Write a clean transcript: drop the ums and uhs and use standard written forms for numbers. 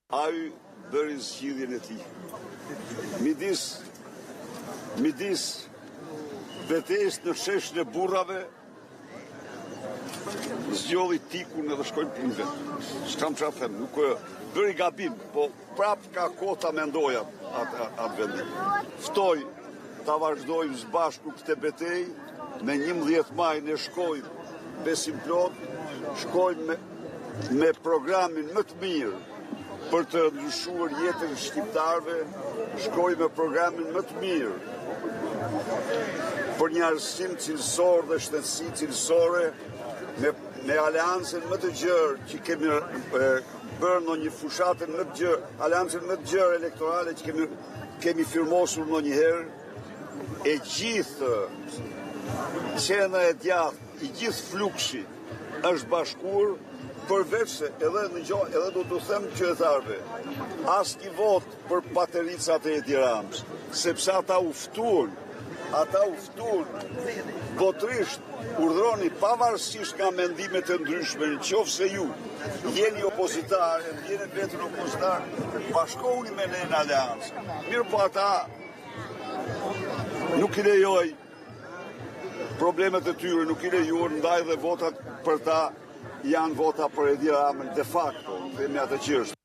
Ai bëri zgjidhjen e tij. Midis betejës në sheshin e burrave, zgjodhi tikun edhe shkojnë punë vetë. S'kam çfarë them, nuk bëri gabim, po prap ka kohë ta mendoja atë vendim. Ftoj ta vazhdojmë së bashku këtë betejë, me 11 maj ne shkojmë besim plot, shkojmë me programin më të mirë për të ndryshuar jetën e shqiptarëve, shkojmë me programin më të mirë për një arsim cilësor dhe shëndetësi cilësore, me aleancën më të gjerë që kemi bërë në një fushatën më të gjerë, aleancën më të gjerë elektorale që kemi firmosur në njëherë, e gjithë qena e djathtë, i gjithë flukshi është bashkuar, përveç se edhe do të them qytetarëve, asnjë vot për patericat e Edi Ramës, sepse ata u ftuan botërisht urdhroni pavarësisht nga mendime të ndryshme, nëse ju jeni opozitar, jeni vetëm opozitar, bashkohuni me ne në aleancë. Mirë po ata nuk i lejoj problemet e tyre, nuk i lejuar ndaj dhe votat për ta janë vota për Edi Ramën de facto, themi atë që është.